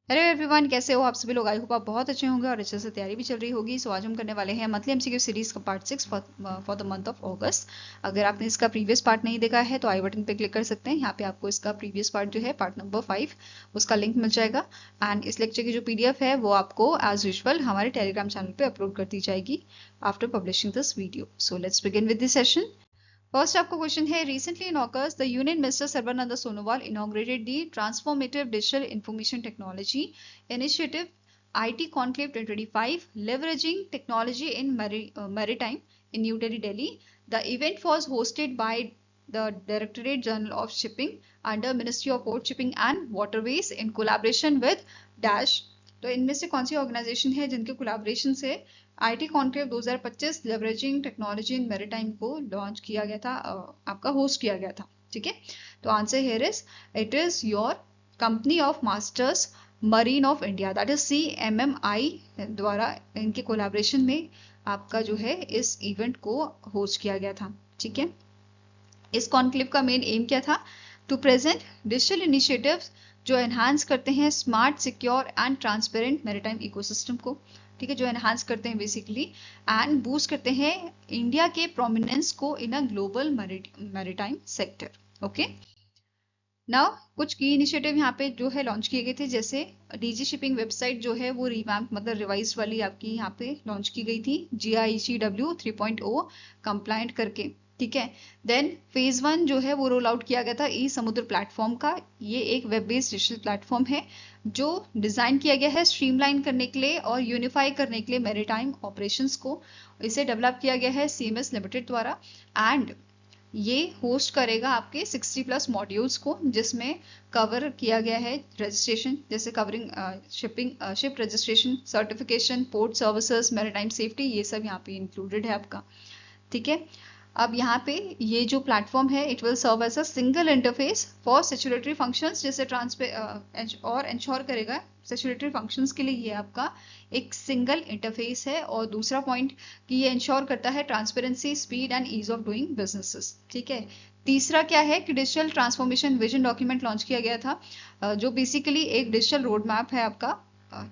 Hello everyone, कैसे हो आप सभी लोग। आई होप आप बहुत अच्छे होंगे और अच्छे से तैयारी भी चल रही होगी। सो आज हम करने वाले हैं मंथली एमसीक्यू सीरीज का part 6 for the month of अगस्त। अगर आपने इसका प्रीवियस पार्ट नहीं देखा है तो आई बटन पे क्लिक कर सकते हैं। यहाँ पे आपको इसका प्रीवियस पार्ट जो है पार्ट नंबर 5 उसका लिंक मिल जाएगा। एंड इस लेक्चर की जो पीडीएफ है वो आपको एज यूजुअल हमारे टेलीग्राम चैनल पे अपलोड कर दी जाएगी after publishing this video. So let's begin with this session. First आपका क्वेश्चन है, recently in August the union minister Sarbananda Sonowal inaugurated the transformative digital information technology initiative IT Conclave 2025 leveraging technology in maritime in New Delhi, Delhi. The event was hosted by the Directorate General of Shipping under Ministry of Port Shipping and Waterways in collaboration with Dash. तो इनमें से कौन सी organisation है जिनके collaboration से IT Conclave 2025 leveraging technology in maritime को launch किया गया था, आपका होस्ट किया गया था। ठीक है, तो answer here is it is your company of masters marine of India, that is CMMI द्वारा इनके कोलैबोरेशन में आपका जो है इस इवेंट को होस्ट किया गया था। ठीक है, इस कॉन्क्लेव का मेन एम क्या था? टू प्रेजेंट डिजिटल इनिशिएटिव्स जो एनहांस करते हैं smart, secure and transparent maritime ecosystem को। ठीक है, जो एनहांस करते हैं बेसिकली एंड बूस्ट करते हैं इंडिया के प्रोमिनेंस को in a global maritime sector. Okay, now कुछ की इनिशिएटिव यहाँ पे जो है लॉन्च किए गए थे, जैसे डीजी शिपिंग वेबसाइट जो है वो रिवैम्प मतलब रिवाइज वाली आपकी यहाँ पे लॉन्च की गई थी GICW 3.0 कंप्लायंट करके। ठीक है, देन फेज 1 जो है वो रोल आउट किया गया था ई समुद्र प्लेटफॉर्म का। ये एक वेब बेस्ड डिजिटल प्लेटफॉर्म है जो डिजाइन किया गया है स्ट्रीमलाइन करने के लिए और यूनिफाई करने के लिए मैरीटाइम ऑपरेशंस को। इसे डेवलप किया गया है CMS लिमिटेड द्वारा एंड ये होस्ट करेगा आपके 60+ मॉड्यूल्स को, जिसमें कवर किया गया है रजिस्ट्रेशन, जैसे covering shipping, ship registration, certification, port services, maritime safety, ये सब यहाँ पे इंक्लूडेड है आपका। ठीक है, अब यहाँ पे ये जो प्लेटफॉर्म है it will serve as a single interface for statutory functions, जैसे और इंश्योर करेगा सेचुरेटरी फंक्शंस के लिए ये आपका एक सिंगल इंटरफेस है। और दूसरा पॉइंट कि ये इंश्योर करता है transparency, speed and ease of doing businesses. ठीक है, तीसरा क्या है कि digital transformation vision document launch किया गया था, जो बेसिकली एक डिजिटल रोड मैप है आपका।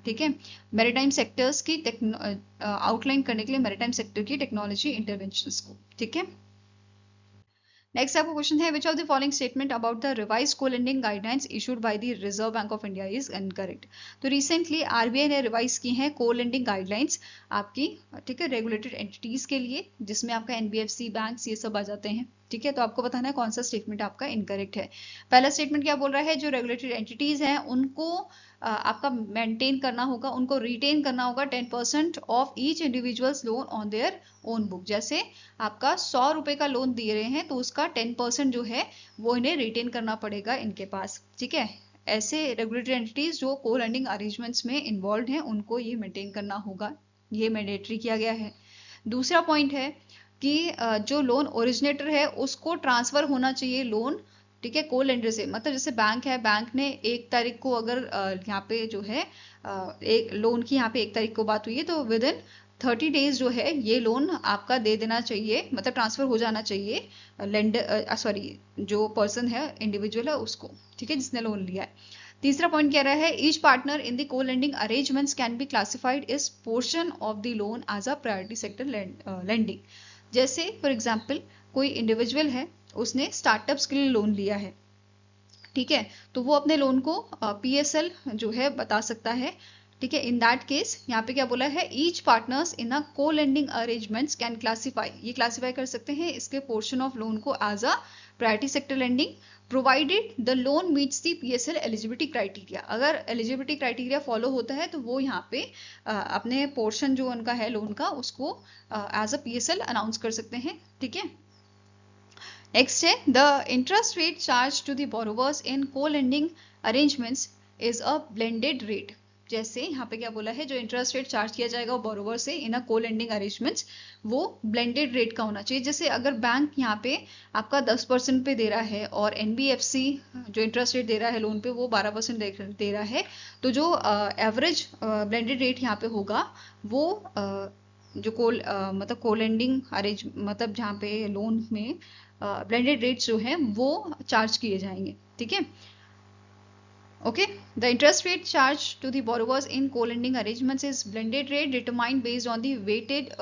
ठीक है, मैरीटाइम सेक्टर्स की आउटलाइन करने के लिए मैरीटाइम सेक्टर की टेक्नोलॉजी इंटरवेंशंस को। ठीक है, नेक्स्ट आपका क्वेश्चन है, which of the following statement about the revise co-lending guidelines issued by the Reserve Bank of India is incorrect. तो रिसेंटली RBI ने रिवाइज की है को लेंडिंग गाइडलाइंस आपकी। ठीक है, रेगुलेटेड एंटिटीज के लिए, जिसमें आपका NBFC बैंक ये सब आ जाते हैं। ठीक है, तो आपको बताना है कौन सा स्टेटमेंट आपका इनकरेक्ट है। पहला स्टेटमेंट क्या बोल रहा है, जो रेगुलेटेड एंटिटीज हैं उनको आपका मेंटेन करना होगा, उनको रिटेन करना होगा 10% of each individuals loan on their own book. जैसे आपका 100 रुपए का लोन दे रहे हैं तो उसका 10% जो है वो इन्हें रिटेन करना पड़ेगा इनके पास। ठीक है, ऐसे रेगुलेटरी एंटिटीज जो को लेंडिंग अरेंजमेंट्स में इन्वॉल्व हैं उनको ये मेंटेन करना होगा, ये मैंडेटरी किया गया है। दूसरा पॉइंट है कि जो लोन ओरिजिनेटर है उसको ट्रांसफर होना चाहिए लोन। ठीक है, को लेंडर से, मतलब जैसे बैंक है, बैंक ने 1 तारीख को अगर यहाँ पे जो है एक लोन की यहाँ पे 1 तारीख को बात हुई है तो विद इन 30 डेज जो है ये लोन आपका दे देना चाहिए, मतलब ट्रांसफर हो जाना चाहिए लेंडर, सॉरी जो पर्सन है, इंडिविजुअल है उसको। ठीक है, जिसने लोन लिया है। तीसरा पॉइंट कह रहा है, each partner in the co lending arrangements can be classified is portion of the loan as a priority sector lending. जैसे फॉर एग्जाम्पल कोई इंडिविजुअल है, उसने स्टार्टअप्स के लिए लोन लिया है। ठीक है, तो वो अपने लोन को PSL जो है बता सकता है। ठीक है, इन दैट केस यहाँ पे क्या बोला है, each partners in a co lending arrangements can classify, ये क्लासिफाई कर सकते हैं इसके पोर्शन ऑफ लोन को as a priority sector lending provided the loan meets the PSL eligibility criteria. अगर एलिजिबिलिटी क्राइटेरिया फॉलो होता है तो वो यहाँ पे अपने पोर्शन जो उनका है लोन का उसको एज अ PSL अनाउंस कर सकते हैं। ठीक है, नेक्स्ट है, the interest rate charge to the borrowers in को lending arrangements is a blended rate. जैसे यहाँ पे क्या बोला है, जो इंटरेस्ट रेट चार्ज किया जाएगा बोरोवर से इन अ को लेंडिंग अरेंजमेंट्स वो ब्लेंडेड रेट का होना चाहिए। जैसे अगर बैंक यहाँ पे आपका 10% पे दे रहा है और NBFC जो इंटरेस्ट रेट दे रहा है लोन पे वो 12% दे रहा है, तो जो एवरेज ब्लेंडेड रेट यहाँ पे होगा वो जो मतलब को लेंडिंग अरेंज मतलब जहाँ पे लोन में ब्लेंडेड रेट्स जो हैं वो चार्ज किए जाएंगे। ठीक है, Okay, the interest rate charged to the borrowers in co-lending arrangements is blended rate determined based on the weighted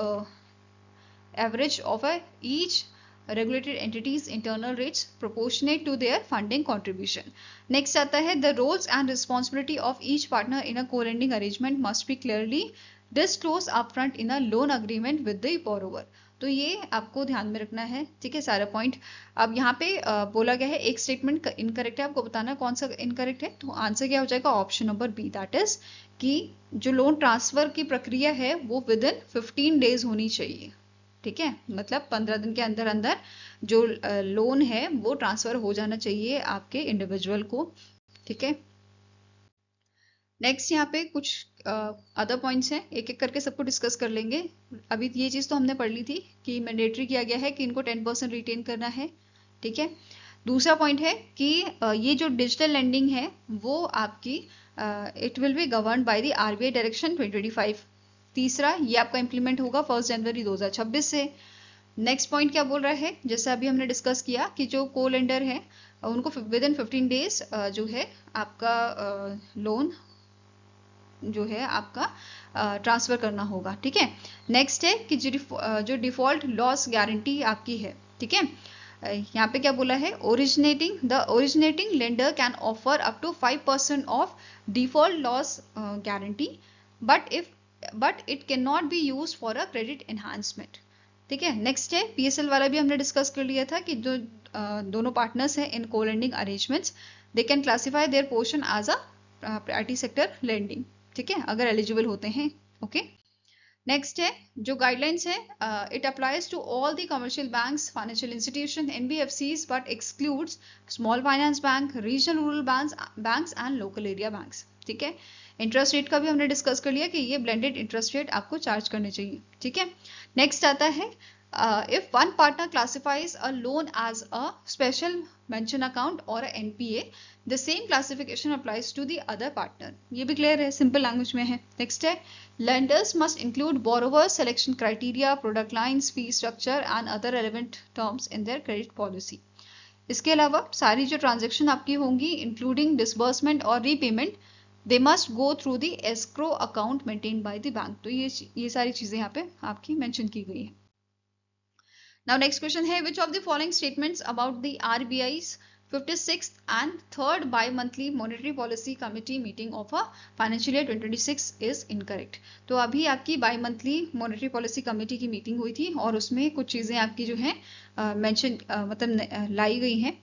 average of each regulated entity's internal rates proportionate to their funding contribution. Next आता है the roles and responsibility of each partner in a co-lending arrangement must be clearly disclosed upfront in a loan agreement with the borrower. तो ये आपको ध्यान में रखना है, ठीक है, सारा पॉइंट। अब यहाँ पे बोला गया है एक स्टेटमेंट इनकरेक्ट है, आपको बताना कौन सा इनकरेक्ट है। तो आंसर क्या हो जाएगा, option number B, that is कि जो लोन ट्रांसफर की प्रक्रिया है वो विद इन 15 डेज होनी चाहिए, ठीक है, मतलब 15 दिन के अंदर अंदर जो लोन है वो ट्रांसफर हो जाना चाहिए आपके इंडिविजुअल को, ठीक है। नेक्स्ट यहाँ पे कुछ अदर पॉइंट्स हैं, एक एक करके सबको डिस्कस कर लेंगे। अभी ये चीज़ तो हमने पढ़ ली थी कि मैंडेटरी किया गया है कि इनको 10% रिटेन करना है, ठीक है। दूसरा पॉइंट है कि ये जो डिजिटल लेंडिंग है वो आपकी it will be govern by the RBI direction 2025। तीसरा, ये आपका इम्प्लीमेंट होगा 1 जनवरी 2026 से। नेक्स्ट पॉइंट क्या बोल रहा है, जैसे अभी हमने डिस्कस किया कि जो को लेंडर है उनको विद इन 15 डेज जो है आपका लोन जो है आपका ट्रांसफर करना होगा, ठीक है। नेक्स्ट है कि जो डिफॉल्ट लॉस गारंटी आपकी है, ठीक है, यहाँ पे क्या बोला है, originating lender can offer up to 5% of default loss guarantee but it can not be use for a credit enhancement, ठीक है। नेक्स्ट है पीएसएल वाला भी हमने डिस्कस कर लिया था कि जो दोनों पार्टनर्स हैं इन को lending arrangements they can classify their portion as a priority sector lending, ठीक है, अगर एलिजिबल होते हैं, ओके। नेक्स्ट है जो गाइडलाइंस है, it applies to all the commercial banks, financial institution, NBFCs but excludes small finance bank, regional rural banks and local area banks, ठीक है। इंटरेस्ट रेट का भी हमने डिस्कस कर लिया कि ये ब्लेंडेड इंटरेस्ट रेट आपको चार्ज करने चाहिए, ठीक है। नेक्स्ट आता है if one partner classifies a loan as a special mention account or a NPA, the same classification applies to the other partner. ये भी क्लियर है, सिंपल लैंग्वेज में है। नेक्स्ट है lenders must include borrower selection criteria, product lines, fee structure and other relevant terms in their credit policy. इसके अलावा सारी जो ट्रांजेक्शन आपकी होंगी इंक्लूडिंग डिसबर्समेंट और repayment they must go through the escrow account maintain by the bank. तो ये सारी चीजें यहाँ पे आपकी मेंशन की गई है। Now next question है which of the following statements about the RBI's 56th and 3rd bi-monthly monetary policy committee meeting of a financial year 2026 is incorrect। तो अभी आपकी bi-monthly monetary policy committee की मीटिंग हुई थी और उसमें कुछ चीजें आपकी जो है मेंशन मतलब लाई गई हैं।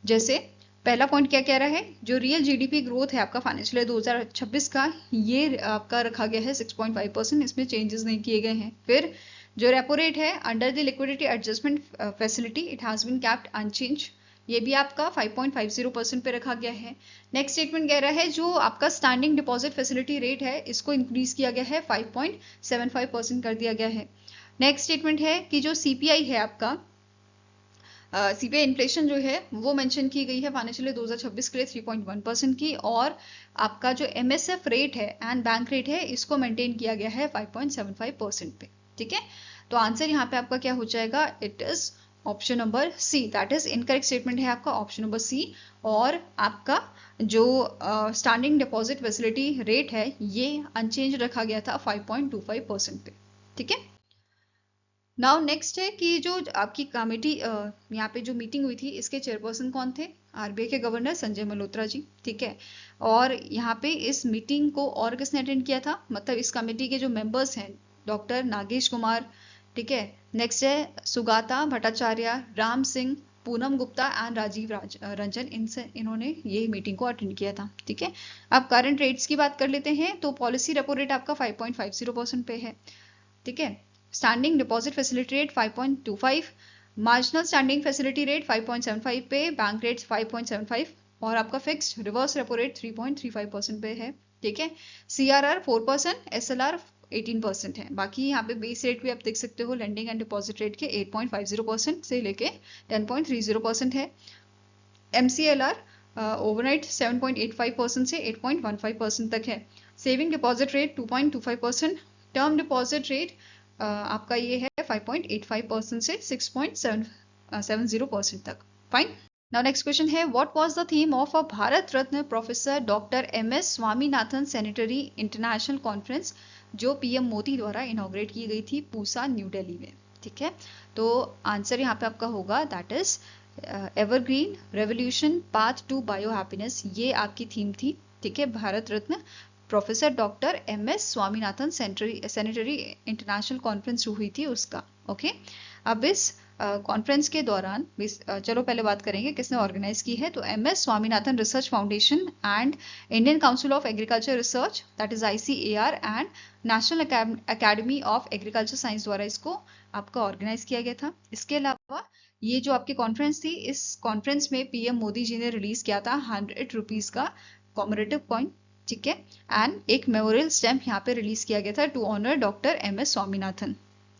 जैसे पहला पॉइंट क्या कह रहा है, जो रियल जीडीपी ग्रोथ है आपका फाइनेंशियल ईयर 2026 का ये आपका रखा गया है 6.5%, इसमें चेंजेस नहीं किए गए हैं। फिर जो रेपो रेट है under the liquidity adjustment facility it has been capped unchanged, ये भी आपका 5.50% पे रखा गया है। नेक्स्ट स्टेटमेंट कह रहा है जो आपका स्टैंडिंग डिपॉजिट फैसिलिटी रेट है इसको इंक्रीज किया गया है 5.75% कर दिया गया है। नेक्स्ट स्टेटमेंट है कि जो सीपीआई है आपका सीपीआई इन्फ्लेशन जो है वो मेंशन की गई है फाइनेंशियल ईयर 2026 के लिए 3.1% की, और आपका जो एमएसएफ रेट है एंड बैंक रेट है इसको मेंटेन किया गया है 5.75% पे, ठीक है। तो आंसर यहाँ पे आपका क्या हो जाएगा, it is option number C, that is incorrect statement है आपका ऑप्शन नंबर सी। और आपका जो स्टैंडिंग डिपॉजिट फैसिलिटी रेट है ये अनचेंज रखा गया था 5.25% पे, ठीक है। नाउ नेक्स्ट है कि जो आपकी कमेटी यहाँ पे जो मीटिंग हुई थी इसके चेयरपर्सन कौन थे, आरबीआई के गवर्नर संजय मल्होत्रा जी, ठीक है। और यहाँ पे इस मीटिंग को और किसने अटेंड किया था, मतलब इस कमेटी के जो मेंबर्स हैं डॉक्टर नागेश कुमार, ठीक है। नेक्स्ट है सुगाता भट्टाचार्य, राम सिंह, पूनम गुप्ता एंड राजीव रंजन, इन्होंने ये मीटिंग को अटेंड किया था, ठीक है। अब करंट रेट्स की बात कर लेते हैं तो पॉलिसी रेपो रेट आपका 5.50% पे है, ठीक है। Standing deposit facility rate 5.25, marginal standing facility rate 5.75 पे, बैंक रेट 5.75 और आपका फिक्स्ड रिवर्स रेपो रेट 3.35% पे है, ठीक है। सीआरआर 4%, एसएलआर 18% है। बाकी यहाँ पे बेस रेट भी आप देख सकते हो लेंडिंग एंड डिपॉजिट रेट के 8.50% से लेके 10.30% है। एमसीएलआर ओवरनाइट 7.85% से 8.15% तक है। Saving deposit rate 2.25%, term deposit rate आपका ये है 5.85% से 6.70% तक, फाइन। नाउ नेक्स्ट क्वेश्चन है, what was the theme of a Bharat Ratna professor doctor M S. Swaminathan centenary international conference जो पीएम मोदी द्वारा इनॉग्रेट की गई थी पूसा न्यू दिल्ली में? ठीक है, तो आंसर यहाँ पे आपका होगा that is evergreen revolution path to bio happiness. ये आपकी थीम थी। ठीक है, Bharat Ratna professor doctor M S. Swaminathan centenary international conference जो हुई थी उसका। ओके, अब इस कॉन्फ्रेंस के दौरान चलो पहले बात करेंगे किसने ऑर्गेनाइज की है। तो M S. Swaminathan research foundation and Indian council of agriculture research that is ICAR and national academy of agriculture science द्वारा इसको आपका ऑर्गेनाइज किया गया था। इसके अलावा ये जो आपकी कॉन्फ्रेंस थी, इस कॉन्फ्रेंस में पीएम मोदी जी ने रिलीज किया था 100 रुपीज का कॉमरेटिव कॉइन। ठीक है, एंड एक मेमोरियल स्टैम्प यहाँ पे रिलीज किया गया था to honour doctor M S. Swaminathan.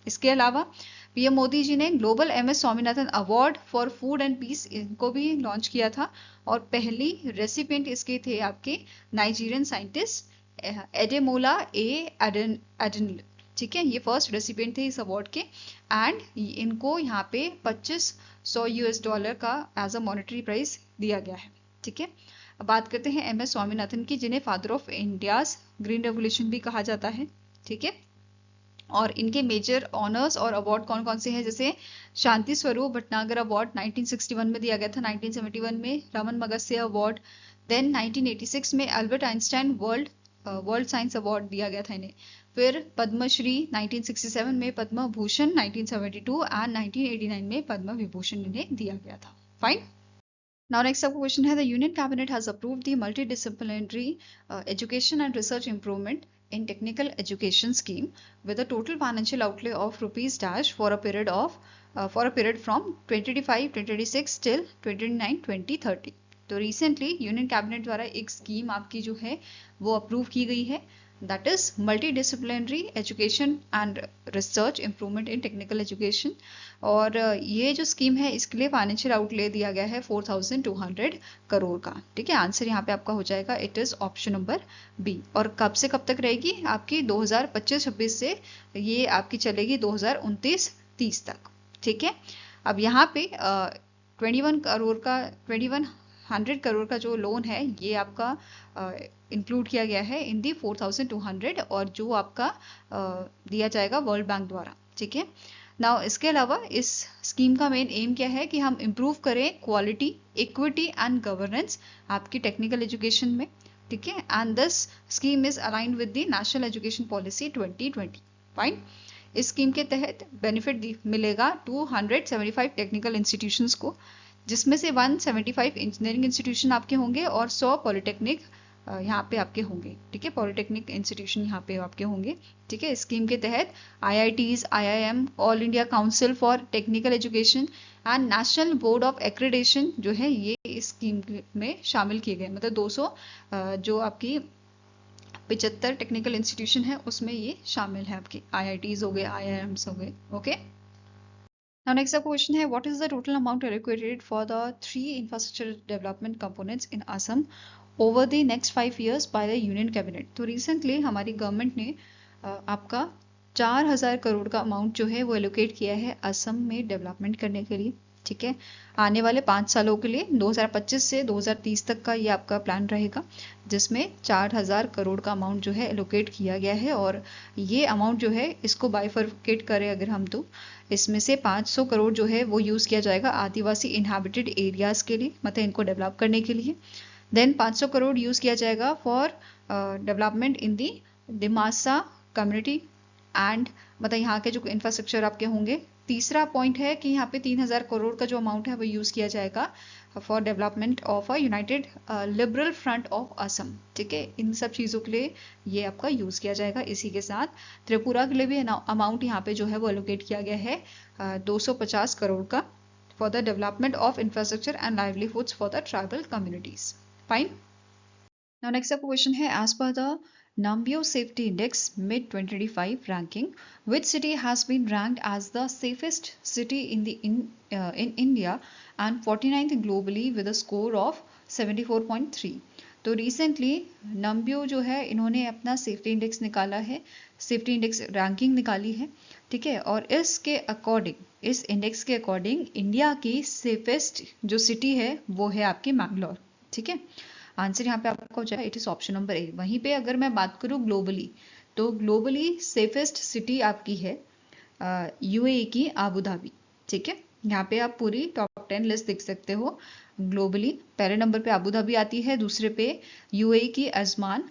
इसके अलावा पीएम मोदी जी ने global M S. Swaminathan award for food and peace इनको भी लॉन्च किया था और पहली रेसिपिएंट इसके थे आपके नाइजीरियन साइंटिस्ट एडेमोला एडेनल। ठीक है, ये फर्स्ट रेसिपिएंट थे इस अवार्ड के एंड इनको यहाँ पे $2500 का एज अ मॉनेटरी प्राइज दिया गया है। ठीक है, अब बात करते हैं एम.एस. स्वामीनाथन की, जिन्हें father of India's green revolution भी कहा जाता है। ठीक है, और इनके मेजर ऑनर्स और अवार्ड कौन कौन से हैं, जैसे शांति स्वरूप भटनागर अवार्ड 1961 में दिया गया था, 1971 में रमन मगस्य अवार्ड, देन 1986 में Albert Einstein world science award दिया गया था इन्हें, फिर पद्मश्री 1967 में, पद्म भूषण 1972 एंड 1989 में पद्म विभूषण इन्हें दिया गया था। Fine. Now next up question है, the Union Cabinet has approved the multidisciplinary education and research improvement in technical education scheme with a total financial outlay of rupees dash for a period from 2025-2026 till 2029-2030। तो recently union cabinet द्वारा एक scheme आपकी जो है वो approve की गई है, that is multi education and research improvement in technical education. और ये जो स्कीम है इसके लिए फाइनेंशियल आउटले दिया गया है 4200 करोड़ का। ठीक है, आंसर यहाँ पे आपका हो जाएगा, it is option number B. और कब से कब तक रहेगी आपकी? 2025-26 से ये आपकी चलेगी 2029-30 तक। ठीक है, अब यहाँ पे 2100 करोड़ का जो लोन है ये आपका इंक्लूड किया गया है इन दी 4200 और जो आपका दिया जाएगा वर्ल्ड बैंक द्वारा। ठीक है, नाउ इसके अलावा इस स्कीम का मेन एम क्या है कि हम इम्प्रूव करें क्वालिटी, इक्विटी एंड गवर्नेंस आपकी टेक्निकल एजुकेशन में। ठीक है, and this scheme is aligned with the national education policy 2020। Fine. इस स्कीम के तहत बेनिफिट मिलेगा 275 टेक्निकल इंस्टीट्यूशंस को, जिसमें से 175 इंजीनियरिंग इंस्टीट्यूशन आपके होंगे और 100 पॉलिटेक्निक यहाँ पे आपके होंगे। ठीक है, पॉलिटेक्निक इंस्टीट्यूशन यहाँ पे आपके होंगे। ठीक है, स्कीम के तहत IITs, IIM, all India council for technical education and national board of accreditation जो है ये इस स्कीम में शामिल किए गए। मतलब 200 जो आपकी 75 टेक्निकल इंस्टीट्यूशन है उसमें ये शामिल है, आपकी IITs हो गए, IIMs हो गए। Okay, now next up question है, what is the total amount allocated for the 3 infrastructure development components in Assam over the next 5 years by the Union Cabinet? तो recently हमारी गवर्नमेंट ने आपका 4000 करोड़ का अमाउंट जो है वो एलोकेट किया है असम में डेवलपमेंट करने के लिए। ठीक है, आने वाले 5 सालों के लिए 2025 से 2030 तक का ये आपका प्लान रहेगा, जिसमें 4000 करोड़ का अमाउंट जो है एलोकेट किया गया है। और ये अमाउंट जो है इसको बाइफरकेट करें अगर हम, तो इसमें से 500 करोड़ जो है वो यूज़ किया जाएगा आदिवासी इनहैबिटेड एरियाज़ के लिए, मतलब इनको डेवलप करने के लिए। देन 500 करोड़ यूज़ किया जाएगा for development in the Dimasa community and, मतलब यहाँ के जो इंफ्रास्ट्रक्चर आपके होंगे। तीसरा पॉइंट है कि यहाँ पे 3000 करोड़ का जो अमाउंट है वो यूज़ किया जाएगा for development of a United liberal front of Assam. ठीक है, इन सब चीज़ों के लिए ये आपका यूज़ किया जाएगा। इसी के साथ त्रिपुरा के लिए भी अमाउंट यहाँ पे जो है वो एलोकेट किया गया है 250 करोड़ का for the development of infrastructure and livelihoods for the tribal communities. Fine. Now next up question है, as per the Numbeo Safety Index mid 2025 ranking, which city has been ranked as the safest city in India and 49th globally with a score of 74.3? तो recently नम्बियो जो है इन्होंने अपना safety index निकाला है, safety index ranking निकाली है। ठीक है, और इसके अकॉर्डिंग इस इंडेक्स के अकॉर्डिंग इंडिया की सेफेस्ट जो सिटी है वो है आपकी मैंगलोर। ठीक है, आंसर यहाँ पे आपका हो जाएगा, it is option number A. वहीं पे अगर मैं बात करूँ ग्लोबली, तो ग्लोबली सेफेस्ट सिटी आपकी है यूएई की आबू धाबी। ठीक है, यहाँ पे आप पूरी टॉप 10 लिस्ट देख सकते हो। ग्लोबली पहले नंबर पे आबू धाबी आती है, दूसरे पे यूएई की Ajman,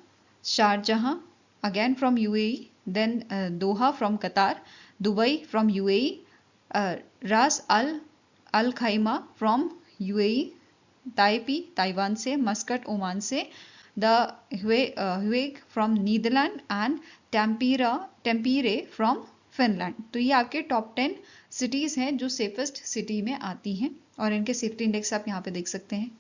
Sharjah again from UAE, then Doha from Qatar, Dubai from UAE, Ras Al Khaimah from UAE, Taipei Taiwan से, मस्कट ओमान से, the Hague from Netherland and Tampere from Finland. तो ये आपके टॉप 10 सिटीज हैं जो safest city में आती हैं और इनके सेफ्टी इंडेक्स आप यहाँ पे देख सकते हैं।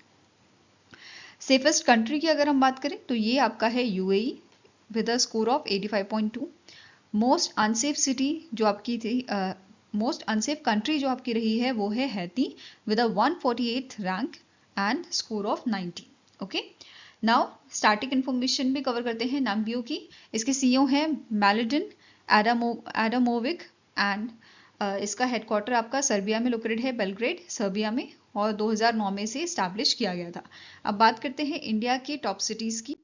सेफेस्ट कंट्री की अगर हम बात करें तो ये आपका है UAE with a score of 85.2। Most unsafe city जो आपकी थी, मोस्ट अनसेफ कंट्री जो आपकी रही है वो है Haiti with a 148th rank and score of 90। Okay, now static information भी कवर करते हैं नाम्बियो की। इसके सीईओ हैं मैलिडिन एडामोविक एंड इसका हेडक्वार्टर आपका सर्बिया में लोकेटेड है, बेलग्रेड सर्बिया में, और 2009 में से इस्टेब्लिश किया गया था। अब बात करते हैं इंडिया की टॉप सिटीज की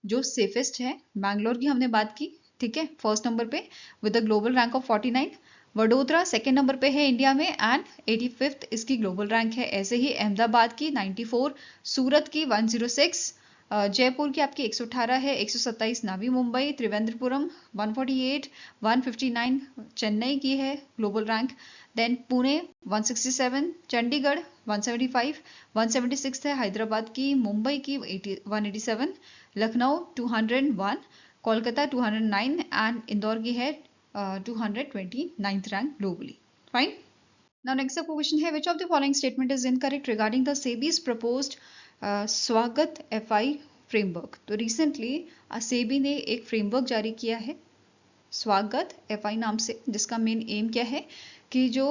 जो सेफेस्ट है। मैंगलोर की हमने बात की, ठीक है, फर्स्ट नंबर पे with a global rank of 49। Vadodara second number पे है इंडिया में एंड 85th इसकी ग्लोबल रैंक है। ऐसे ही अहमदाबाद की 94, सूरत की 106, जयपुर की आपकी 118 है, 127 नवी मुंबई, त्रिवेंद्रपुरम 148, 159 चेन्नई की है global rank, then Pune 167, Chandigarh 175, 176 है हैदराबाद की, मुंबई की 187, लखनऊ 201, कोलकाता 209 एंड इंदौर की है 229th rank globally. Fine. Now next आपका क्वेश्चन है, which of the following statement is incorrect regarding the SEBI's proposed स्वागत FI फ्रेमवर्क। तो रिसेंटली सेबी ने एक फ्रेमवर्क जारी किया है स्वागत FI नाम से, जिसका मेन एम क्या है कि जो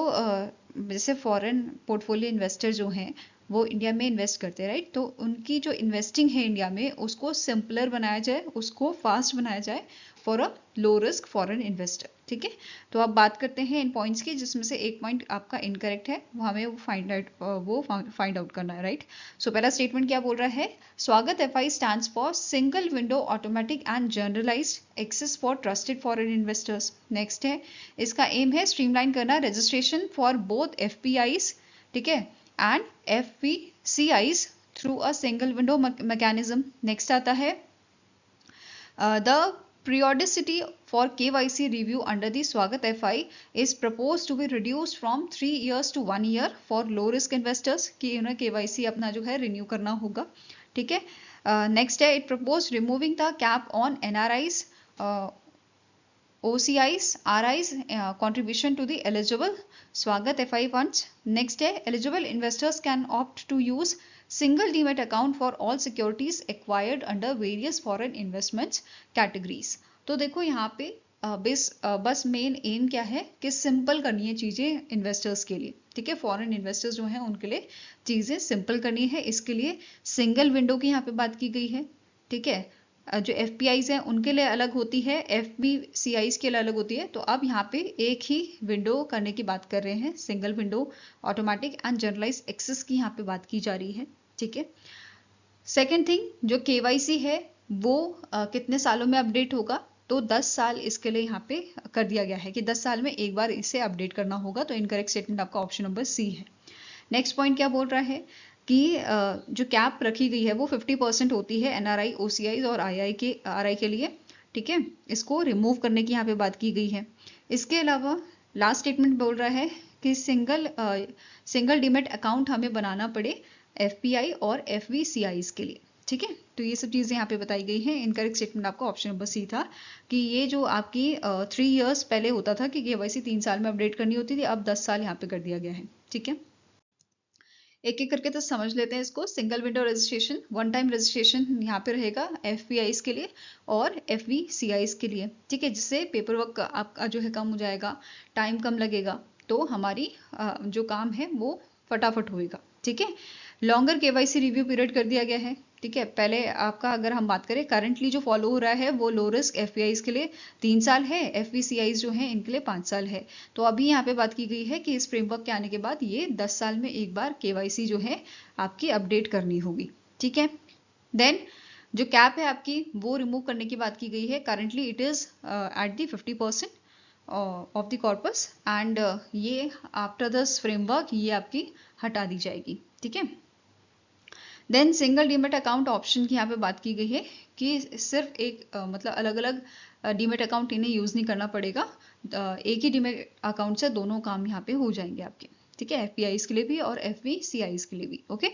जैसे फॉरेन पोर्टफोलियो इन्वेस्टर जो हैं वो इंडिया में इन्वेस्ट करते हैं, राइट, तो उनकी जो इन्वेस्टिंग है इंडिया में उसको सिंपलर बनाया जाए, उसको फास्ट बनाया जाए for a low risk foreign investor. ठीक है, तो आप बात करते हैं इन पॉइंट्स की, जिसमें से एक पॉइंट आपका इनकरेक्ट है, वो हमें फाइंड आउट करना है, राइट। सो पहला स्टेटमेंट क्या बोल रहा है, स्वागत FI stands for single window automatic and generalised access for trusted foreign investors. Next है, इसका एम है स्ट्रीमलाइन करना रजिस्ट्रेशन फॉर बोथ FPIs, ठीक है, and FVCIs through a single window mechanism. Next आता है the periodicity for KYC review under the Swagat FI is proposed to be reduced from 3 years to 1 year for low risk investors कि उन्हें KYC अपना जो है renew करना होगा। ठीक है, नेक्स्ट है, it proposed removing the cap on NRIs, OCIs, RIs contribution to the eligible Swagat FI funds. Next है, eligible investors can opt to use single demat account for all securities acquired under various foreign investments categories। तो देखो यहाँ पे बस main M क्या है कि simple करनी है चीजें इन्वेस्टर्स के लिए। ठीक है, फॉरेन इन्वेस्टर्स जो हैं उनके लिए चीजें सिंपल करनी है, इसके लिए सिंगल विंडो की यहाँ पे बात की गई है। ठीक है, जो FPIs हैं उनके लिए अलग होती है, FVCIs के लिए अलग होती है। तो अब यहाँ पे एक ही विंडो करने की बात कर रहे हैं, single window automatic and generalise access की यहाँ पे बात की जा रही है। ठीक है, सेकेंड थिंग, जो KYC है वो कितने सालों में अपडेट होगा, तो 10 साल इसके लिए यहाँ पे कर दिया गया है कि 10 साल में एक बार इसे अपडेट करना होगा। तो इनकरेक्ट स्टेटमेंट आपका ऑप्शन नंबर सी है। नेक्स्ट पॉइंट क्या बोल रहा है कि जो कैप रखी गई है वो 50% होती है NRI, OCI और RI के लिए। ठीक है, इसको रिमूव करने की यहाँ पे बात की गई है। इसके अलावा लास्ट स्टेटमेंट बोल रहा है कि सिंगल डीमेट अकाउंट हमें बनाना पड़े FPI और FVCIs के लिए। ठीक है, तो ये सब चीजें यहाँ पे बताई गई हैं। इनकरेक्ट स्टेटमेंट आपका ऑप्शन नंबर सी था कि ये जो आपकी 3 years पहले होता था कि KYC 3 साल में अपडेट करनी होती थी, अब 10 साल यहाँ पे कर दिया गया है। ठीक है, एक एक करके तो समझ लेते हैं इसको। Single window registration, one time registration यहाँ पे रहेगा FPIs के लिए और FVCIs के लिए। ठीक है, जिससे पेपर वर्क आपका जो है कम हो जाएगा, टाइम कम लगेगा, तो हमारी जो काम है वो फटाफट होएगा। ठीक है, लॉन्गर केवाईसी रिव्यू पीरियड कर दिया गया है, ठीक है। पहले आपका अगर हम बात करें करंटली जो फॉलो हो रहा है वो लो रिस्क एफपीआईज के लिए 3 साल है, एफवीसीआईज जो हैं इनके लिए 5 साल है। तो अभी यहाँ पे बात की गई है कि इस फ्रेमवर्क के आने के बाद ये 10 साल में एक बार केवाईसी जो है आपकी अपडेट करनी होगी, ठीक है। देन जो कैप है आपकी वो रिमूव करने की बात की गई है। Currently it is at the 50% of the corpus and ये आफ्टर दिस फ्रेमवर्क ये आपकी हटा दी जाएगी, ठीक है। Then single demat account option की यहाँ पे बात की गई है कि सिर्फ एक मतलब अलग अलग डीमेट अकाउंट इन्हें यूज नहीं करना पड़ेगा, एक ही डीमेट अकाउंट से दोनों काम यहाँ पे हो जाएंगे आपके, ठीक है, एफपीआईज के लिए भी और एफवीसीआईज के लिए भी। ओके,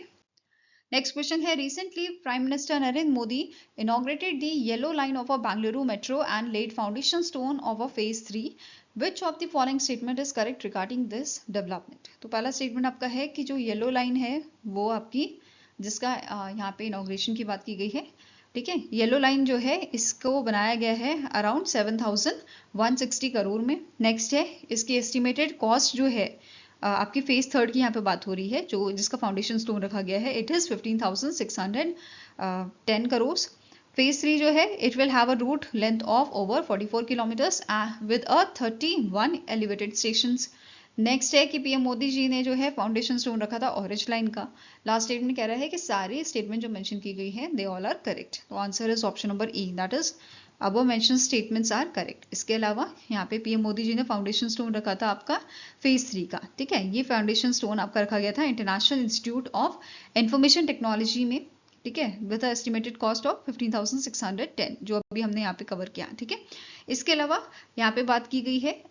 नेक्स्ट क्वेश्चन है, recently prime minister Narendra Modi inaugurated the yellow line of a Bangalore metro and laid foundation stone of a phase 3. Which of the following statement is correct regarding this development? तो पहला statement आपका है कि जो yellow line है वो आपकी जिसका यहाँ पे इनॉग्रेशन की बात की गई है, ठीक है। येलो लाइन जो है इसको बनाया गया है अराउंड 7,160 करोड़ में। नेक्स्ट है इसकी एस्टिमेटेड कॉस्ट जो है आपकी फेज 3 की यहाँ पे बात हो रही है, जो जिसका फाउंडेशन स्टोन रखा गया है, इट इज 15,610 करोड़। फेज 3 जो है it will have a route length of over 44 kilometres with a 31 elevated stations. Next है कि पीएम मोदी जी ने जो है फाउंडेशन स्टोन रखा था ऑरेंज लाइन का। लास्ट स्टेटमेंट कह रहा है कि सारी स्टेटमेंट जो मेंशन की गई है दे ऑल आर करेक्ट। तो answer is option number E, that is above mention statements are correct. इसके अलावा यहाँ पे पीएम मोदी जी ने फाउंडेशन स्टोन रखा था आपका फेज 3 का, ठीक है। ये फाउंडेशन स्टोन आपका रखा गया था international institute of information technology में, ठीक है, विद एस्टिमेटेड कॉस्ट ऑफ 15,610 जो अभी हमने यहाँ पे कवर किया, ठीक है। इसके अलावा यहाँ पे बात की गई है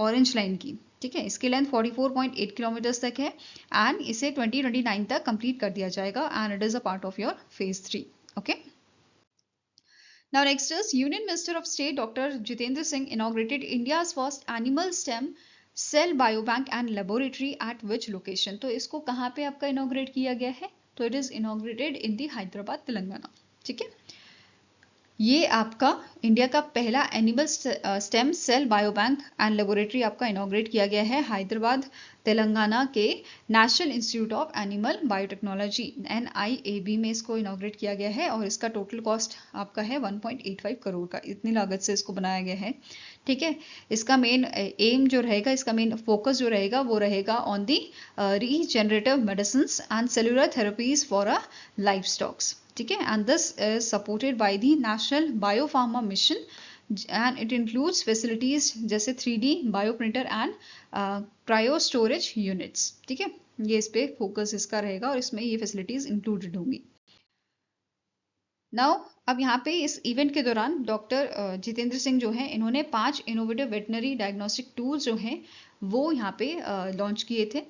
ऑरेंज लाइन की, ठीक है। इसकी लेंथ 44.8 किलोमीटर्स तक है एंड इसे 2029 तक कंप्लीट कर दिया जाएगा and it is a part of your phase 3। Okay, now next is Union Minister of State Dr. Jitendra Singh inaugurated India's first animal stem cell biobank and laboratory at which location? तो इसको कहाँ पे आपका inaugurate किया गया है? तो it is inaugurated in the Hyderabad Telangana, ठीक है। ये आपका इंडिया का पहला animal stem cell biobank and laboratory आपका इनॉग्रेट किया गया है हैदराबाद तेलंगाना के national institute of animal biotechnology NIAB में इसको इनॉग्रेट किया गया है और इसका टोटल कॉस्ट आपका है 1.85 करोड़ का, इतनी लागत से इसको बनाया गया है, ठीक है। इसका मेन एम जो रहेगा, इसका मेन फोकस जो रहेगा वो रहेगा on the regenerative medicine and cellular therapies for a life stocks, ठीक है। And this is supported by the national biopharma mission and it includes facilities जैसे 3D bio printer and cryo storage units, ठीक है। ये इस पे focus इसका रहेगा और इसमें ये फैसिलिटीज इंक्लूडेड होंगी। नाउ अब यहाँ पे इस इवेंट के दौरान डॉक्टर जितेंद्र सिंह जो हैं इन्होंने 5 इनोवेटिव वेटनरी डायग्नोस्टिक टूल्स जो हैं वो यहाँ पे लॉन्च किए थे,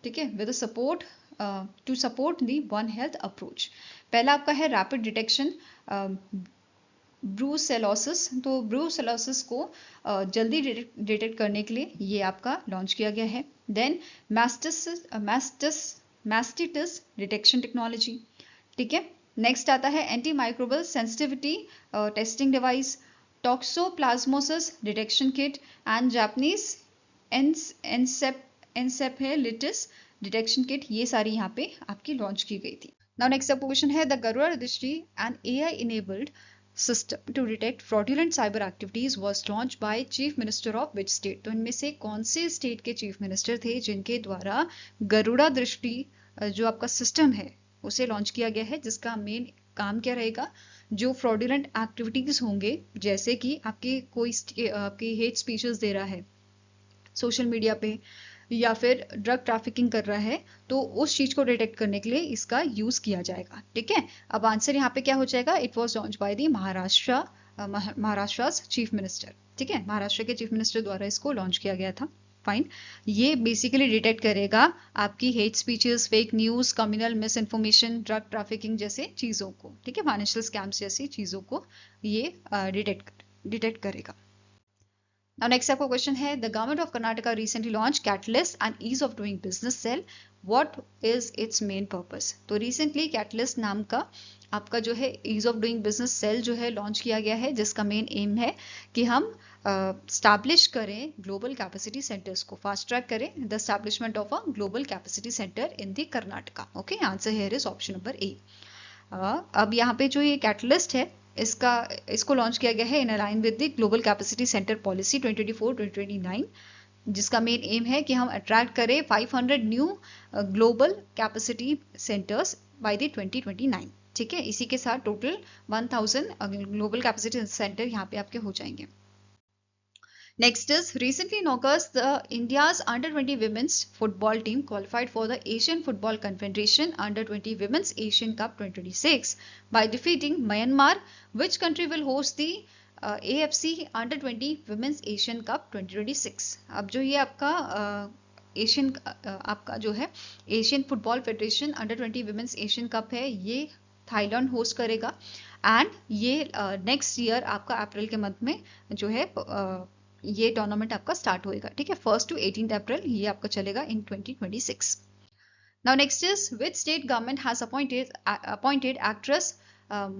ठीक है, with support to support the one health approach. पहला आपका है रैपिड डिटेक्शन ब्रूसेलोसिस। तो ब्रूसेलोसिस को जल्दी डिटेक्ट करने के लिए ये आपका लॉन्च किया गया है। देन मैस्टिटिस डिटेक्शन टेक्नोलॉजी, ठीक है। नेक्स्ट आता है anti microbial sensitivity testing device, toxoplasmosis detection kit and Japanese encephalitis detection kit, ये सारी यहाँ पे आपकी लॉन्च की गई थी। नाउ नेक्स्ट क्वेश्चन है, the Garuda registry and AI enabled system to detect fraudulent cyber activities was launched by chief minister of which state? तो इनमें से कौन से स्टेट के चीफ मिनिस्टर थे जिनके द्वारा गरुड़ा दृष्टि जो आपका सिस्टम है उसे लॉन्च किया गया है, जिसका मेन काम क्या रहेगा, जो फ्रॉडुलेंट एक्टिविटीज होंगे जैसे कि आपके कोई आपकी हेट स्पीचेस दे रहा है सोशल मीडिया पे या फिर ड्रग ट्रैफिकिंग कर रहा है, तो उस चीज को डिटेक्ट करने के लिए इसका यूज किया जाएगा, ठीक है। अब आंसर यहाँ पे क्या हो जाएगा, it was launch by the Maharashtra chief minister, ठीक है। महाराष्ट्र के चीफ मिनिस्टर द्वारा इसको लॉन्च किया गया था। फाइन, ये बेसिकली डिटेक्ट करेगा आपकी hate speeches, fake news, communal miss information, drug trafficking जैसे चीजों को, ठीक है, फाइनेंशियल स्कैम्स जैसी चीजों को ये डिटेक्ट करेगा। Now next आपका क्वेश्चन है, the government of Karnataka recently launch catalyst and ease of doing business cell, what is its main purpose? तो रिसेंटली कैटलिस्ट नाम का आपका जो है ease of doing business cell जो है लॉन्च किया गया है, जिसका मेन एम है कि हम स्टैब्लिश करें ग्लोबल कैपेसिटी सेंटर्स को, फास्ट ट्रैक करें the establishment of a global capacity centre in the Karnataka. Okay, answer here is option number A. अब यहाँ पे जो ये कैटलिस्ट है इसको लॉन्च किया गया है in align with the global capacity centre policy 2024-2029, जिसका मेन एम है कि हम अट्रैक्ट करें 500 new global capacity centres by the 2029। ठीक है, इसी के साथ टोटल 1000 ग्लोबल कैपेसिटी सेंटर यहाँ पे आपके हो जाएंगे। Next is, recently in August, India's under-20 women's football team qualified for the Asian Football Confederation under-20 Women's Asian Cup 2026 by defeating Myanmar. Which country will host the AFC under-20 Women's Asian Cup 2026? अब जो ये आपका Asian आपका जो है Asian football federation under twenty women's Asian cup है, ये Thailand host करेगा एंड ये नेक्स्ट ईयर आपका अप्रैल के मंथ में जो है ये टूर्नामेंट आपका स्टार्ट होएगा। ठीक है, 1 to 18 अप्रैल ये आपका चलेगा in 2026। Now next is, which state government has appointed actress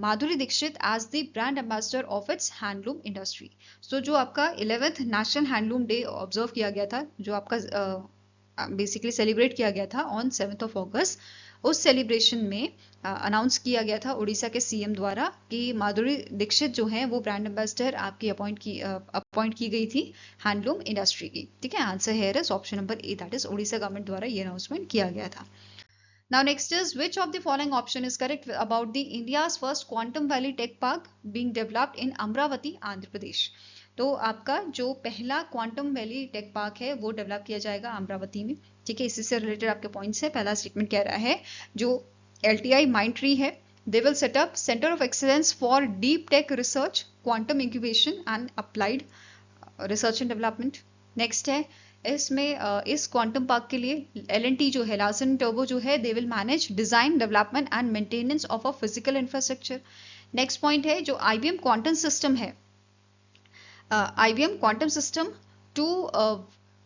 Madhuri Dixit as the brand ambassador of its handloom industry. So जो आपका 11th national handloom day observe किया गया था, जो आपका बेसिकली सेलिब्रेट किया गया था ऑन 7 अगस्त, उस सेलिब्रेशन में अनाउंस किया गया था उड़ीसा के सीएम द्वारा कि माधुरी दीक्षित जो है वो ब्रांड एम्बेसडर आपकी अपॉइंट की गई थी हैंडलूम इंडस्ट्री की। ठीक है, answer here is option number A, that is Orissa government द्वारा ये अनाउंसमेंट किया गया था। Now next is, which of the following option is correct about the India's first quantum valley tech park being developed in Amravati, Andhra Pradesh? तो आपका जो पहला quantum valley tech park है वो डेवलप किया जाएगा अमरावती में। ठीक है, इसी से रिलेटेड आपके पॉइंट्स है। पहला स्टेटमेंट कह रहा है जो LTI Mindtree है, they will set up Center of Excellence for Deep Tech Research, Quantum Incubation and Applied Research and Development। Next है इसमें इस क्वांटम पार्क के लिए L&T जो है, लार्सन टर्बो जो है, they will manage design, development and maintenance of a physical infrastructure. Next point है जो IBM क्वांटम सिस्टम है, IBM quantum system 2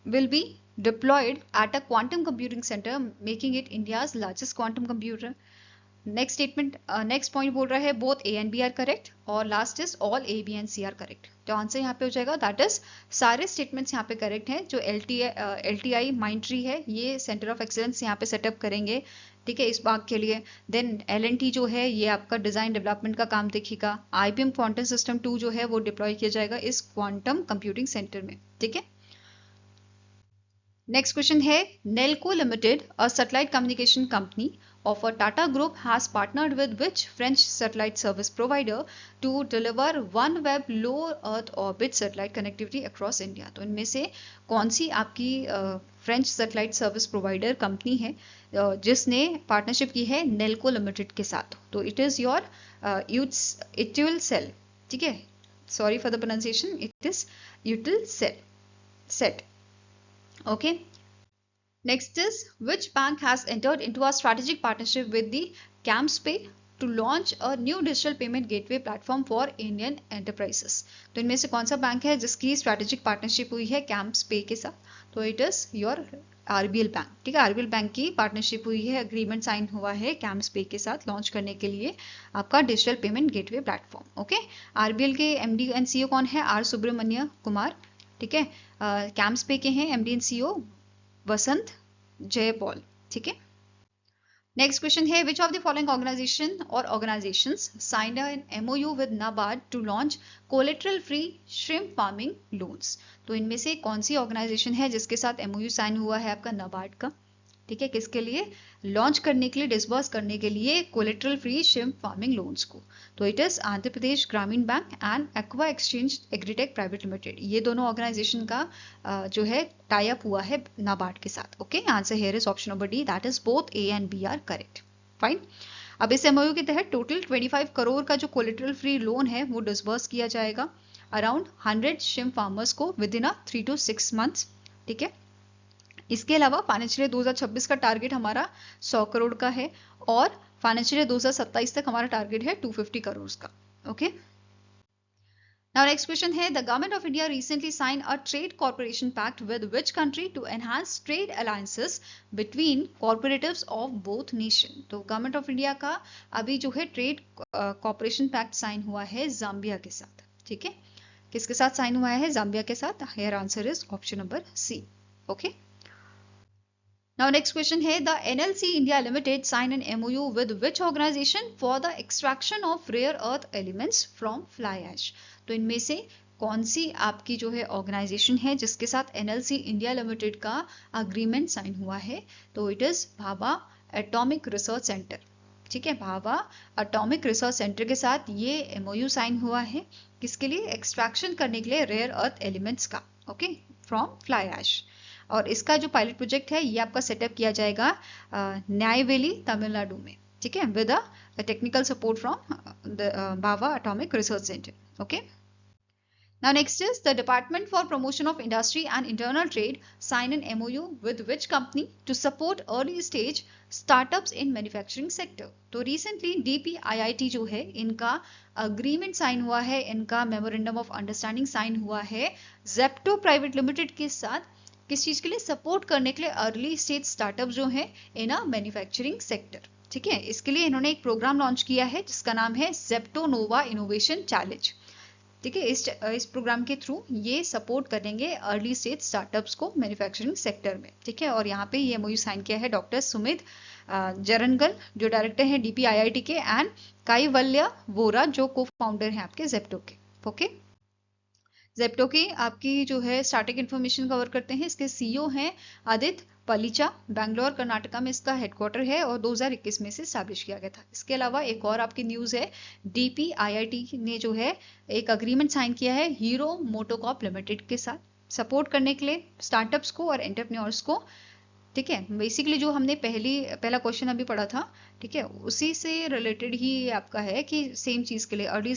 will be deployed at a quantum computing center, making it India's largest quantum computer। Next statement next point बोल रहा है both A and B are correct, और last is all A, B and C are correct। तो answer यहाँ पे हो जाएगा, that is सारे स्टेटमेंट्स यहाँ पे करेक्ट हैं। जो LTI Mindtree है ये सेंटर ऑफ एक्सेलेंस यहाँ पे सेटअप करेंगे। ठीक है, इस बाग के लिए। देन L&T जो है ये आपका डिजाइन डेवलपमेंट का काम देखेगा। IBM क्वांटम सिस्टम 2 जो है वो डिप्लॉय किया जाएगा इस क्वांटम कंप्यूटिंग सेंटर में। ठीक है, नेक्स्ट क्वेश्चन है, Nelco limited, a satellite communication company of a Tata Group has partnered with which French satellite service provider to deliver OneWeb low Earth orbit satellite connectivity across India। तो इनमें से कौन सी आपकी French satellite service provider company है जिसने partnership की है Nelco limited के साथ? तो इट इज योर यूटिलसेल। ठीक है, sorry for the pronunciation, it is यूटिलसेट। Okay, next is, which bank has entered into a strategic partnership with the CAMSPay to launch a new digital payment gateway platform for Indian enterprises? तो इनमें से कौन सा bank है जिसकी strategic partnership हुई है CAMSPay के साथ? तो it is your RBL bank. ठीक है, RBL बैंक की पार्टनरशिप हुई है, अग्रीमेंट साइन हुआ है CAMSPay के साथ लॉन्च करने के लिए आपका digital payment gateway platform. Okay, RBL के MD एंड CEO कौन है? R सुब्रमण्य कुमार। ठीक है, CAMSPay के हैं MD and CEO Vasant Jayapal. ठीक है, नेक्स्ट क्वेश्चन है, which of the following organization और organizations signed an MOU with NABARD to launch collateral free shrimp farming loans? तो इनमें से कौन सी ऑर्गेनाइजेशन है जिसके साथ MOU साइन हुआ है आपका नाबार्ड का? ठीक है, किसके लिए? लॉन्च करने के लिए, डिसबर्स करने के लिए collateral free shrimp farming loans को। तो इट इज आंध्र प्रदेश ग्रामीण bank and aqua exchange agritech private limited. ये दोनों ऑर्गेनाइजेशन का जो है टाई अप हुआ है नाबार्ड के साथ। Okay, answer here is option number D, that is both A and B are correct. Fine, अब इस MOU के तहत टोटल 25 करोड़ का जो कोलेटरल फ्री लोन है वो डिसबर्स किया जाएगा अराउंड 100 श्रिम्प फार्मर्स को विद इन 3 to 6 मंथ्स। ठीक है, इसके अलावा फाइनेंशियल 2026 का टारगेट हमारा 100 करोड़ का है और फाइनेंशियल 2027 तक हमारा टारगेट है 250 करोड़ का। ओके, नाउ नेक्स्ट क्वेश्चन है, the government of India recently sign a trade corporation pact with which country to enhance trade alliances between corporatives of both nation? तो गवर्नमेंट ऑफ इंडिया का अभी जो है ट्रेड कॉर्पोरेशन पैक्ट साइन हुआ है Zambia के साथ। ठीक है, किसके साथ साइन हुआ है? जाम्बिया के साथ। Here answer is option number C. Okay, now next question है, the NLC India Limited sign an MOU with which organization for the extraction of rare earth elements from fly ash? तो इनमें से कौन सी आपकी जो है ऑर्गेनाइजेशन है जिसके साथ NLC इंडिया लिमिटेड का अग्रीमेंट साइन हुआ है? तो it is Bhabha atomic research centre. ठीक है, भाभा एटॉमिक रिसर्च सेंटर के साथ ये MOU साइन हुआ है। किसके लिए? एक्सट्रैक्शन करने के लिए रेयर अर्थ एलिमेंट्स का, ओके, फ्रॉम फ्लाई ऐश। और इसका जो पायलट प्रोजेक्ट है ये आपका सेटअप किया जाएगा न्यायवेली तमिलनाडु में। ठीक है, with a technical support from the Bhabha atomic research centre. Okay, now next is the Department for Promotion of Industry and Internal Trade sign an MOU with which company to support early stage startups in manufacturing sector? तो recently DPIIT जो है इनका agreement sign हुआ है, इनका memorandum of understanding sign हुआ है Zepto private limited के साथ। किस चीज के लिए? सपोर्ट करने के लिए अर्ली स्टेज स्टार्टअप जो है इन अ मैन्युफैक्चरिंग सेक्टर। ठीक है, इसके लिए इन्होंने एक प्रोग्राम लॉन्च किया है जिसका नाम है जेप्टो नोवा इनोवेशन चैलेंज। ठीक है, इस प्रोग्राम के थ्रू ये सपोर्ट करेंगे अर्ली स्टेज स्टार्टअप्स को मैन्युफैक्चरिंग सेक्टर में। ठीक है, और यहाँ पे ये MOU साइन किया है डॉक्टर सुमित जरनगल जो डायरेक्टर है DPIIT के, एंड काईवल्य वोरा जो को फाउंडर है आपके जेप्टो के। ओके, जेप्टो की आपकी जो है स्टार्टिंग इन्फॉर्मेशन कवर करते हैं। इसके CEO हैं आदित्य पलीचा, बैंगलोर कर्नाटका में इसका हेडक्वार्टर है और 2021 में से स्टैब्लिश किया गया था। इसके अलावा एक और आपकी न्यूज है, DPIIT ने जो है एक अग्रीमेंट साइन किया है हीरो मोटोकॉर्प लिमिटेड के साथ सपोर्ट करने के लिए स्टार्टअप्स को और एंटरप्रेन्योर्स को। ठीक है, बेसिकली जो हमने पहला क्वेश्चन अभी पढ़ा था, ठीक है, उसी से रिलेटेड ही आपका है कि सेम चीज के लिए अर्ली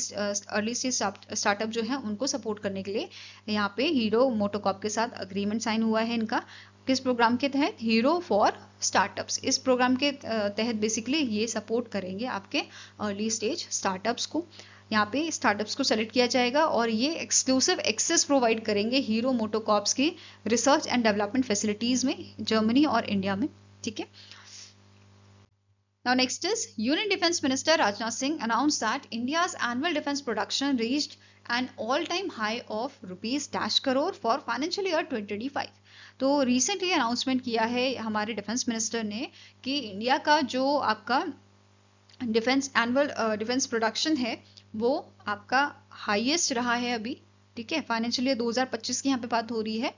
स्टेज स्टार्टअप जो है उनको सपोर्ट करने के लिए यहाँ पे हीरो मोटोकॉर्प के साथ अग्रीमेंट साइन हुआ है इनका। किस प्रोग्राम के तहत? Hero for startups. इस प्रोग्राम के तहत बेसिकली ये सपोर्ट करेंगे आपके अर्ली स्टेज स्टार्टअप्स को। यहाँ पे स्टार्टअप्स को सेलेक्ट किया जाएगा और ये एक्सक्लूसिव एक्सेस प्रोवाइड करेंगे हीरो मोटोकॉर्प्स की रिसर्च एंड डेवलपमेंट फैसिलिटीज में जर्मनी और इंडिया में। ठीक है, now next is Union Defence Minister Rajnath Singh announced that India's annual defence production reached an all-time high of ₹1 crore for financial year 2025। तो recently announcement किया है हमारे defence minister ने कि इंडिया का जो आपका एनुअल डिफेंस प्रोडक्शन है वो आपका हाईएस्ट रहा है अभी। ठीक है, फाइनेंशियल ईयर 2025 की यहाँ पे बात हो रही है।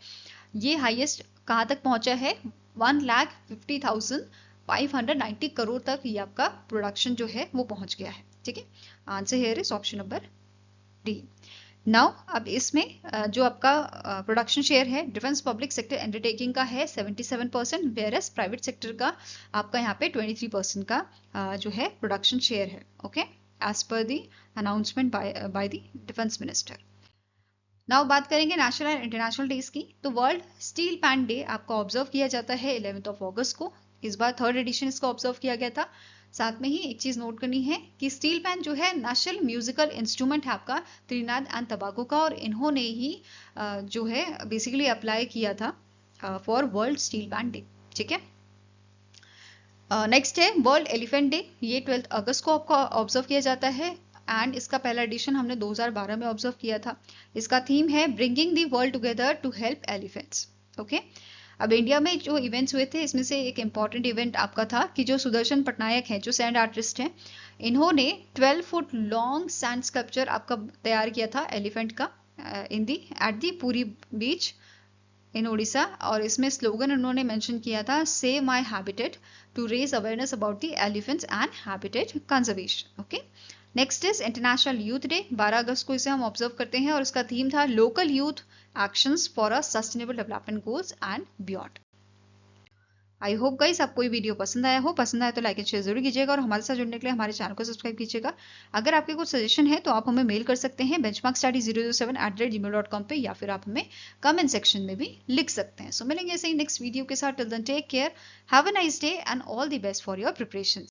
ये हाईएस्ट कहाँ तक पहुंचा है? 1,50,590 करोड़ तक ये आपका प्रोडक्शन जो है वो पहुंच गया है। ठीक है, answer here is option number D. Now अब इसमें जो आपका प्रोडक्शन शेयर है डिफेंस पब्लिक सेक्टर अंडरटेकिंग का है 77%, वेयरएस प्राइवेट सेक्टर का आपका यहाँ पे 23% का जो है प्रोडक्शन शेयर है। Okay, as per the announcement by the defence minister. Now बात करेंगे नेशनल एंड इंटरनेशनल डेज की। तो वर्ल्ड स्टील पैन डे आपका ऑब्जर्व किया जाता है 11 अगस्त को। इस बार 3rd एडिशन इसका ऑब्जर्व किया गया था। साथ में ही एक चीज नोट करनी है कि स्टील पैन जो है नेशनल म्यूजिकल इंस्ट्रूमेंट है आपका त्रिनाद एंड टबागो का, और इन्होंने ही जो है बेसिकली अप्लाई किया था for world steel pan day. ठीक है, नेक्स्ट है वर्ल्ड एलिफेंट डे। ये 12 अगस्त को आपका ऑब्जर्व किया जाता है एंड इसका पहला एडिशन हमने 2012 में ऑब्जर्व किया था। इसका थीम है bringing the world together to help elephants. Okay, अब इंडिया में जो इवेंट्स हुए थे इसमें से एक इम्पॉर्टेंट इवेंट आपका था कि जो सुदर्शन पटनायक हैं जो सैंड आर्टिस्ट हैं, इन्होंने 12 फुट लॉन्ग सैंड स्कल्पचर आपका तैयार किया था एलिफेंट का at the Puri beach in Odisha, और इसमें स्लोगन उन्होंने मेंशन किया था save my habitat to raise awareness about the elephants and habitat conservation. Okay, next is international youth day. 12 अगस्त को इसे हम ऑब्जर्व करते हैं और इसका थीम था local youth actions for a sustainable development goals and beyond. I hope guys आपको ये वीडियो पसंद आया हो। पसंद आया तो लाइक एंड शेयर जरूर कीजिएगा और हमारे साथ जुड़ने के लिए हमारे चैनल को सब्सक्राइब कीजिएगा। अगर आपके कुछ सजेशन है तो आप हमें मेल कर सकते हैं benchmarkstudy007@gmail.com पे, या फिर आप हमें कमेंट सेक्शन में भी लिख सकते हैं। सो मिलेंगे ऐसे ही नेक्स्ट वीडियो के साथ। Till then take care, have a nice day and all the best for your preparation.